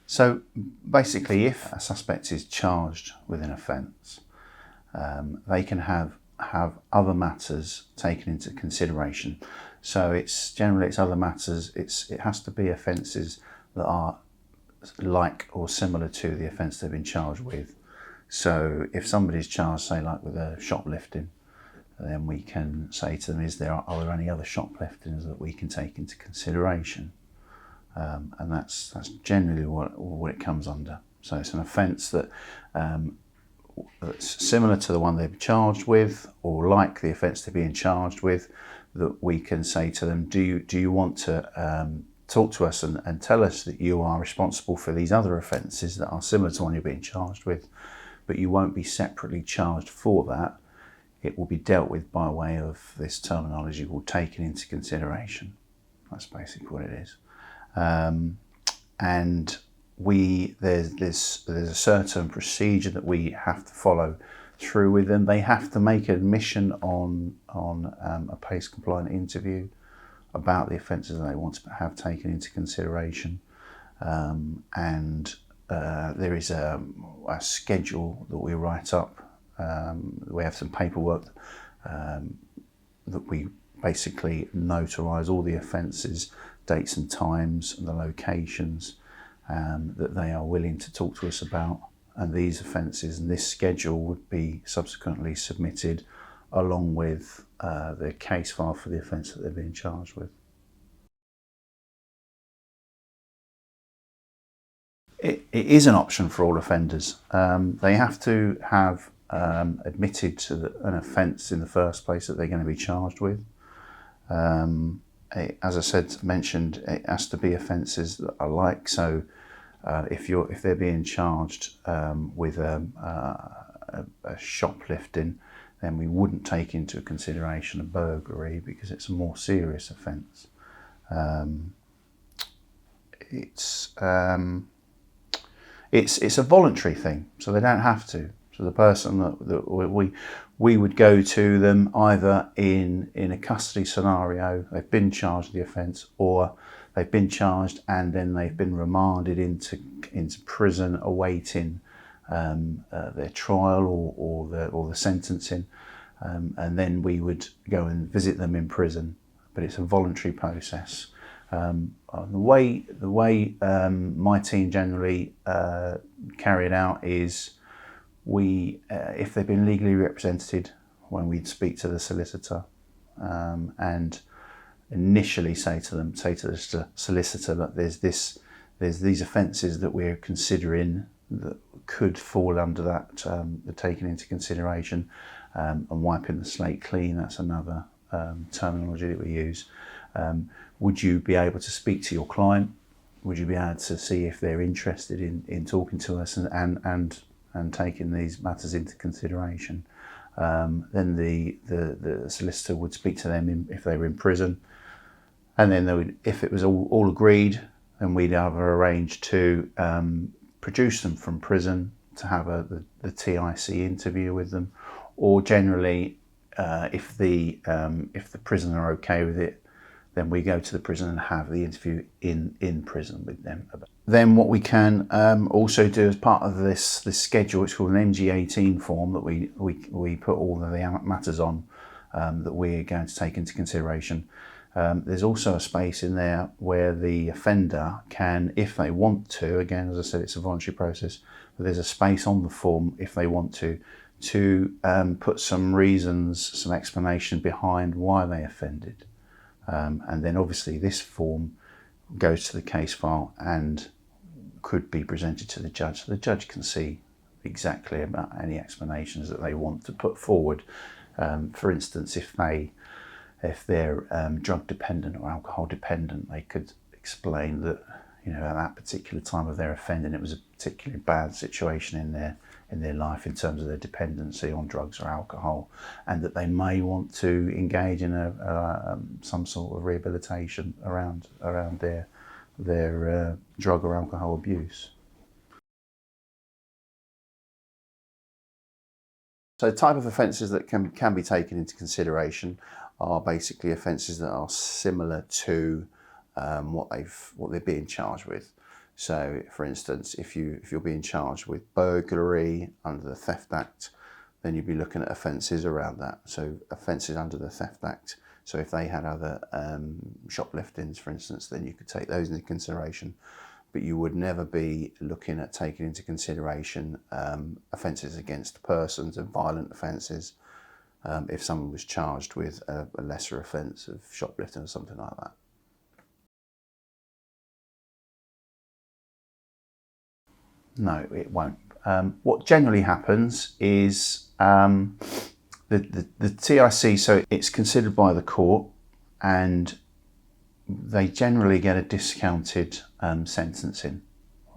So basically, if a suspect is charged with an offence, they can have other matters taken into consideration. So it's other matters. It has to be offences that are like or similar to the offence they've been charged with. So if somebody's charged, say, like with a shoplifting, then we can say to them, are there any other shopliftings that we can take into consideration? And that's generally what it comes under. So it's an offence that's similar to the one they've been charged with, or like the offence they're being charged with, that we can say to them, do you want to talk to us and tell us that you are responsible for these other offences that are similar to the one you're being charged with, but you won't be separately charged for that. It will be dealt with by way of this terminology called taken into consideration. That's basically what it is. And there's a certain procedure that we have to follow through with them. They have to make an admission on a PACE compliant interview about the offences that they want to have taken into consideration, and there is a schedule that we write up. We have some paperwork that we basically notarise all the offences, dates and times, and the locations that they are willing to talk to us about. And these offences and this schedule would be subsequently submitted along with the case file for the offence that they're being charged with. It is an option for all offenders. They have to have admitted to an offence in the first place that they're going to be charged with. As I mentioned, it has to be offences that are like. So if they're being charged with a shoplifting, then we wouldn't take into consideration a burglary because it's a more serious offence. It's a voluntary thing, so they don't have to. So the person that we would go to them either in a custody scenario, they've been charged with the offence, or they've been charged and then they've been remanded into prison awaiting their trial or the sentencing, and then we would go and visit them in prison. But it's a voluntary process. The way my team generally carry it out is if they've been legally represented, when we'd speak to the solicitor and initially say to the solicitor that there's these offences that we're considering that could fall under that, the taken into consideration, and wiping the slate clean. That's another terminology that we use. Would you be able to speak to your client? Would you be able to see if they're interested in talking to us and taking these matters into consideration? Then the solicitor would speak to them if they were in prison, and then if it was all agreed, then we'd either arrange to produce them from prison to have the TIC interview with them, or generally, if the prison are okay with it, then we go to the prison and have the interview in prison with them. Then what we can also do as part of this schedule, it's called an MG18 form that we put all of the matters on that we're going to take into consideration. There's also a space in there where the offender can, if they want to, again, as I said, it's a voluntary process, but there's a space on the form if they want to put some reasons, some explanation behind why they offended. And then obviously this form goes to the case file and could be presented to the judge. So the judge can see exactly about any explanations that they want to put forward. For instance, if they're drug dependent or alcohol dependent, they could explain that, at that particular time of their offending, it was a particularly bad situation in their life in terms of their dependency on drugs or alcohol, and that they may want to engage in some sort of rehabilitation around their drug or alcohol abuse. So the type of offences that can be taken into consideration are basically offences that are similar to what they're being charged with. So, for instance, if you're being charged with burglary under the Theft Act, then you'd be looking at offences around that. So, offences under the Theft Act. So, if they had other shopliftings, for instance, then you could take those into consideration. But you would never be looking at taking into consideration offences against persons and violent offences if someone was charged with a lesser offence of shoplifting or something like that. No, it won't. What generally happens is the TIC, so it's considered by the court, and they generally get a discounted sentencing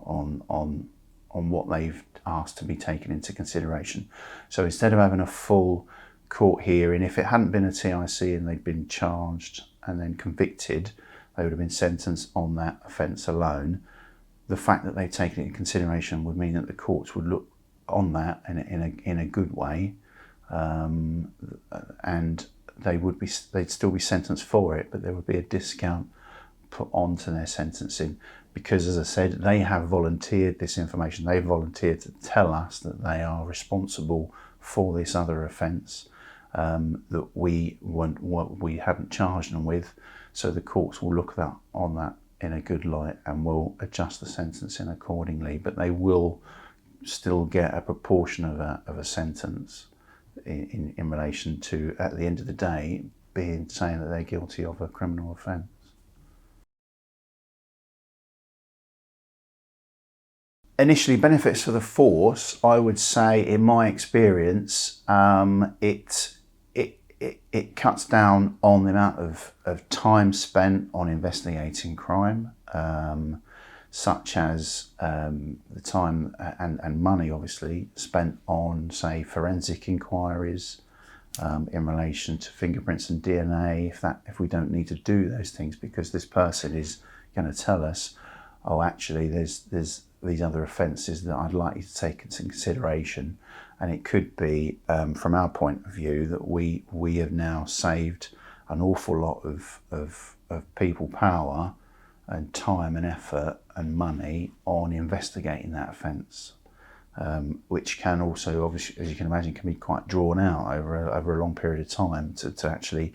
on what they've asked to be taken into consideration. So instead of having a full court hearing, if it hadn't been a TIC and they'd been charged and then convicted, they would have been sentenced on that offence alone. The fact that they've taken it into consideration would mean that the courts would look on that in a good way, and they'd still be sentenced for it, but there would be a discount put onto their sentencing because, as I said, they have volunteered this information. They've volunteered to tell us that they are responsible for this other offence that we hadn't charged them with. So the courts will look on that in a good light and will adjust the sentencing accordingly. But they will still get a proportion of a sentence in relation to, at the end of the day, saying that they're guilty of a criminal offence. Initially, benefits for the force, I would say, in my experience, it cuts down on the amount of time spent on investigating crime, such as the time and money, obviously, spent on, say, forensic inquiries in relation to fingerprints and DNA, if we don't need to do those things because this person is going to tell us, oh, actually, there's these other offences that I'd like you to take into consideration. And it could be, from our point of view, that we have now saved an awful lot of people power and time and effort and money on investigating that offence, which can also, obviously, as you can imagine, can be quite drawn out over a long period of time to actually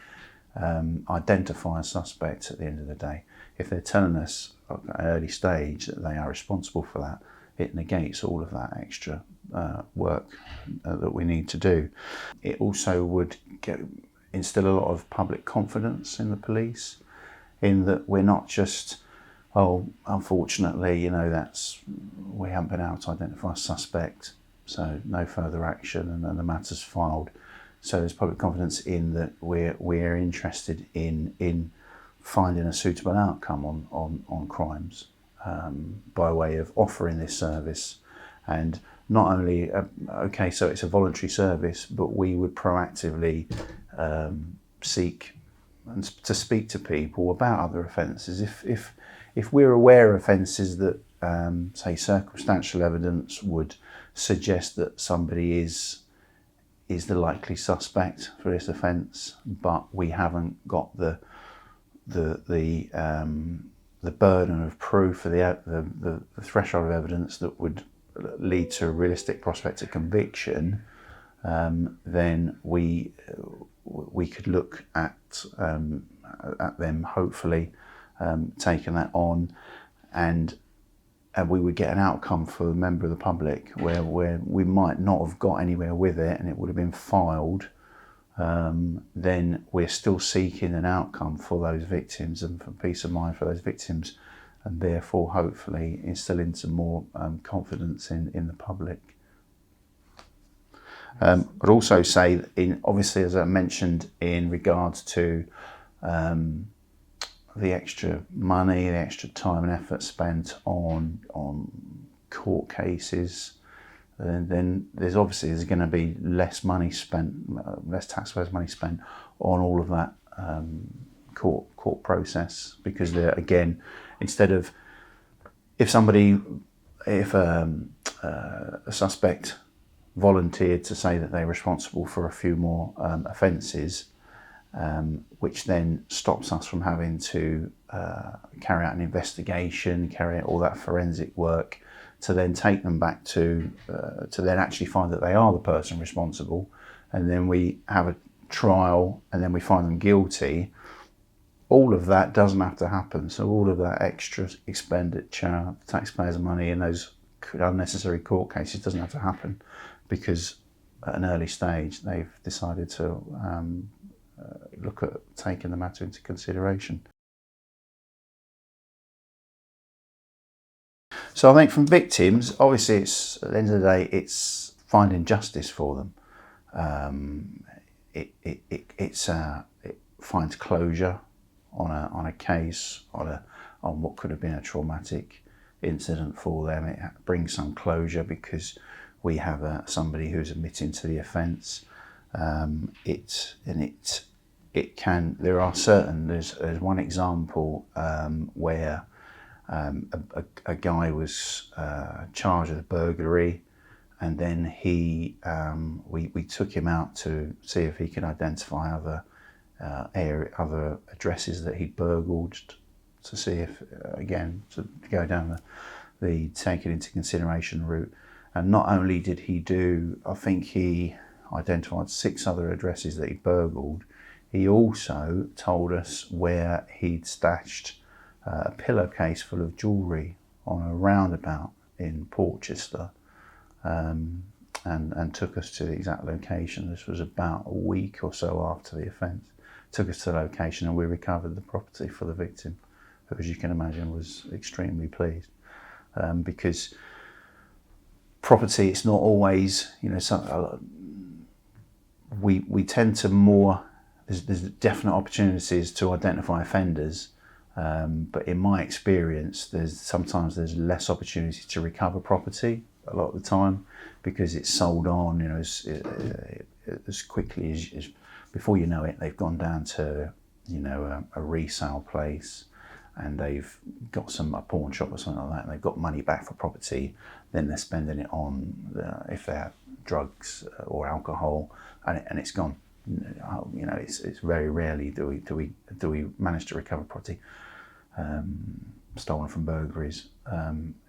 identify a suspect at the end of the day. If they're telling us at an early stage that they are responsible for that, it negates all of that extra work that we need to do. It also would instill a lot of public confidence in the police, in that we're not just, oh, unfortunately, we haven't been able to identify a suspect, so no further action, and then the matter's filed. So there's public confidence in that we're interested in finding a suitable outcome on crimes by way of offering this service. And not only, so it's a voluntary service, but we would proactively seek to speak to people about other offences. If we're aware of offences that, say, circumstantial evidence would suggest that somebody is the likely suspect for this offence, but we haven't got the burden of proof, or the threshold of evidence that would lead to a realistic prospect of conviction, then we could look at them hopefully taking that on, and we would get an outcome for a member of the public where we might not have got anywhere with it and it would have been filed. Then we're still seeking an outcome for those victims and for peace of mind for those victims, and therefore hopefully instilling some more confidence in the public. I'd also say, obviously, as I mentioned, in regards to the extra money, the extra time and effort spent on court cases, then there's going to be less money spent, less taxpayers' money spent on all of that court process, because they're, again, instead of if a suspect volunteered to say that they're responsible for a few more offences, which then stops us from having to carry out an investigation, carry out all that forensic work, to then take them back to then actually find that they are the person responsible, and then we have a trial and then we find them guilty. All of that doesn't have to happen. So all of that extra expenditure, taxpayers' money in those unnecessary court cases doesn't have to happen, because at an early stage they've decided to look at taking the matter into consideration. So I think from victims, obviously, it's at the end of the day, it's finding justice for them. It finds closure on a case, on what could have been a traumatic incident for them. It brings some closure because we have somebody who's admitting to the offence. There's one example where a guy was charged with burglary, and then we took him out to see if he could identify other addresses that he'd burgled, to see if to go down the take it into consideration route. And not only did he I think he identified 6 other addresses that he'd burgled, he also told us where he'd stashed a pillowcase full of jewellery on a roundabout in Portchester, and took us to the exact location. This was about a week or so after the offence. Took us to the location and we recovered the property for the victim, who, as you can imagine, was extremely pleased, because property, it's not always, we tend to there's definite opportunities to identify offenders, but in my experience sometimes there's less opportunity to recover property a lot of the time, because it's sold on as quickly as before you know it, they've gone down to a resale place, and they've got a pawn shop or something like that, and they've got money back for property. Then they're spending it on if they have drugs or alcohol, and it's gone. It's very rarely do we manage to recover property stolen from burglaries,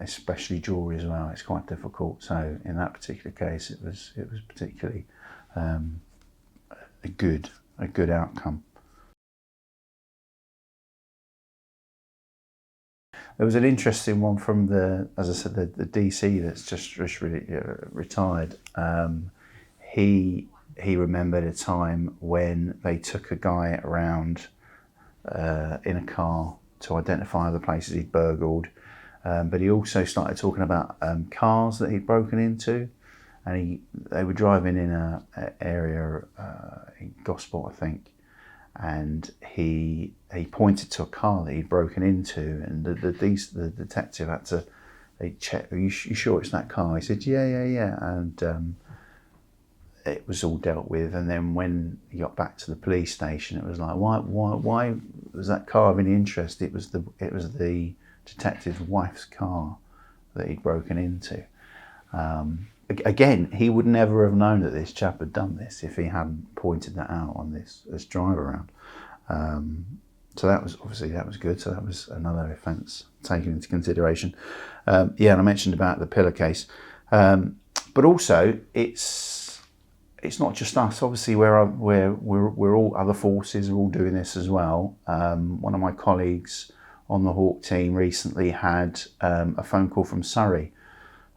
especially jewellery as well. It's quite difficult. So in that particular case, it was particularly a good outcome. There was an interesting one from as I said, the DC that's just really retired. He remembered a time when they took a guy around in a car to identify the places he'd burgled, but he also started talking about cars that he'd broken into, and they were driving in an area in Gosport, I think, and he pointed to a car that he'd broken into, and the detective had to check. Are you sure it's that car? He said, yeah, and it was all dealt with. And then when he got back to the police station, it was like, why was that car of any interest? It was the detective's wife's car that he'd broken into. Again, he would never have known that this chap had done this if he hadn't pointed that out on this drive around. So that was good. So that was another offence taken into consideration. And I mentioned about the pillowcase, but also it's not just us. Obviously, we're all, other forces are all doing this as well. One of my colleagues on the Hawk team recently had a phone call from Surrey,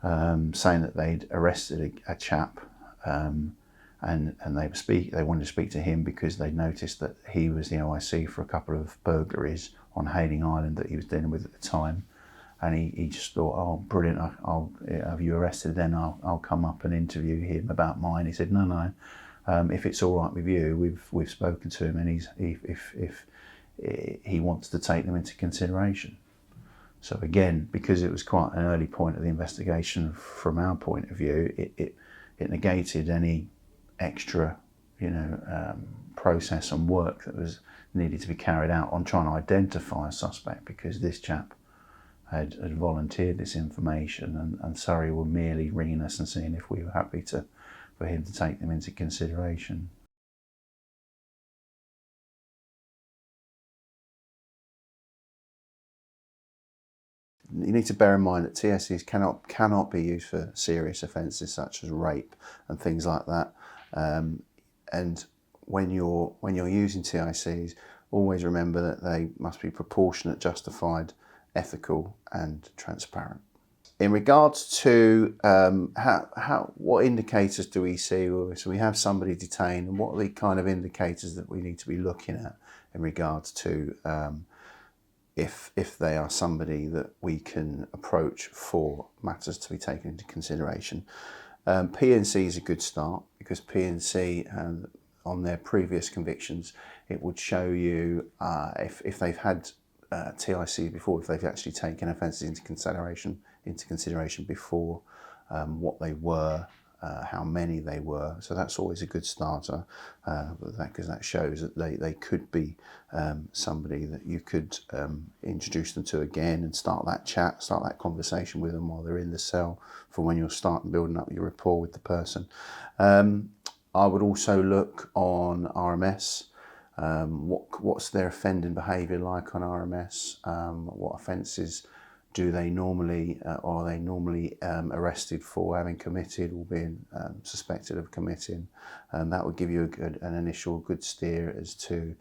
saying that they'd arrested a chap, and they wanted to speak to him because they'd noticed that he was the OIC for a couple of burglaries on Hayling Island that he was dealing with at the time, and he just thought, oh, brilliant! I'll have you arrested, then I'll come up and interview him about mine. He said, no, if it's all right with you, we've spoken to him, and if he wants to take them into consideration. So again, because it was quite an early point of the investigation from our point of view, it negated any extra, process and work that was needed to be carried out on trying to identify a suspect, because this chap had volunteered this information, and Surrey were merely ringing us and seeing if we were happy for him to take them into consideration. you need to bear in mind that TICs cannot be used for serious offences such as rape and things like that. And when you're using TICs, always remember that they must be proportionate, justified, ethical, and transparent. In regards to what indicators do we see? So we have somebody detained, and what are the kind of indicators that we need to be looking at in regards to if they are somebody that we can approach for matters to be taken into consideration. P&C is a good start, because P&C, on their previous convictions, it would show you if they've had TIC before, if they've actually taken offences into consideration before, what they were, how many they were. So that's always a good starter, because that shows that they could be somebody that you could introduce them to again and start that chat, start that conversation with them while they're in the cell, for when you're starting building up your rapport with the person. I would also look on RMS. What's their offending behaviour like on RMS? What offences do they normally, are they normally arrested for having committed or being suspected of committing? That would give you an initial good steer as to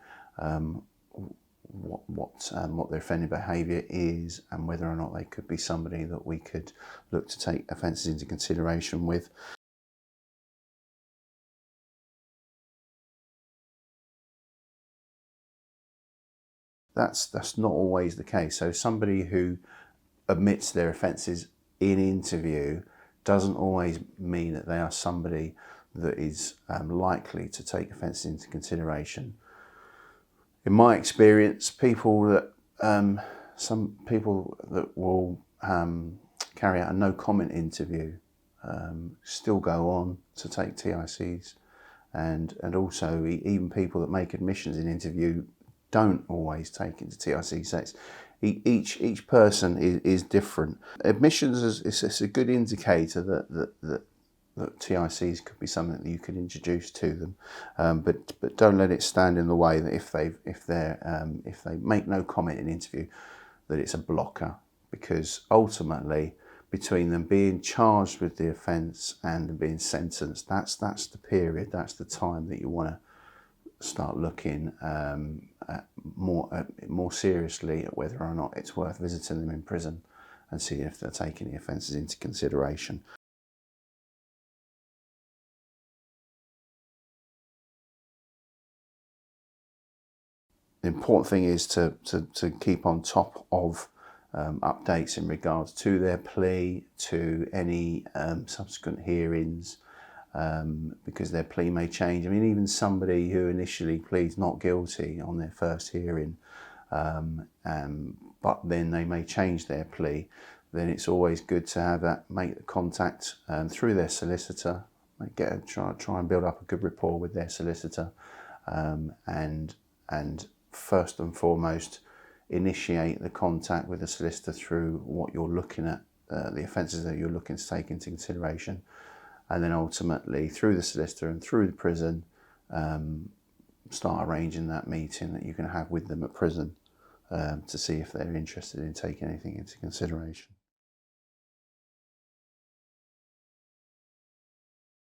what their offending behaviour is, and whether or not they could be somebody that we could look to take offences into consideration with. That's not always the case. So somebody who admits their offences in interview doesn't always mean that they are somebody that is likely to take offences into consideration. In my experience, some people that will carry out a no comment interview still go on to take TICs, and also even people that make admissions in interview don't always take into TIC. So each person is different. Admissions is a good indicator that TICs could be something that you could introduce to them, but don't let it stand in the way that if they make no comment in interview, that it's a blocker, because ultimately, between them being charged with the offence and being sentenced, that's the period, that's the time that you want to start looking at more seriously at whether or not it's worth visiting them in prison and see if they're taking the offences into consideration. The important thing is to keep on top of updates in regards to their plea, to any subsequent hearings, because their plea may change. I mean, even somebody who initially pleads not guilty on their first hearing, but then they may change their plea, then it's always good to make the contact through their solicitor, try and build up a good rapport with their solicitor, and first and foremost, initiate the contact with the solicitor through what you're looking at, the offences that you're looking to take into consideration, and then ultimately through the solicitor and through the prison, start arranging that meeting that you can have with them at prison to see if they're interested in taking anything into consideration.